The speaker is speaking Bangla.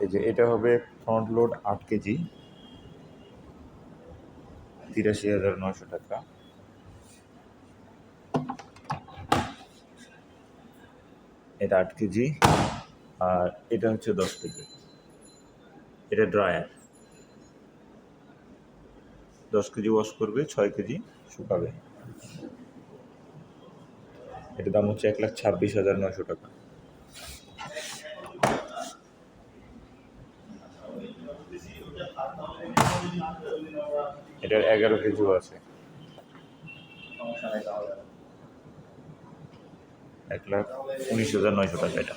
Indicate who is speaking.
Speaker 1: এই যে এটা হবে ফ্রন্ট লোড 8 কেজি, ৮৩,৯০০ টাকা। এটা 8 কেজি, আর এটা হচ্ছে 10 কেজি। এটা ড্রায়ার, 10 কেজি ওয়াশ করবে, 6 কেজি শুকাবে। এটার দাম হচ্ছে ১,২৬,৯০০ টাকা। এটার 11 কেজিও আছে, ১,১৯,৯০০ টাকা এটা।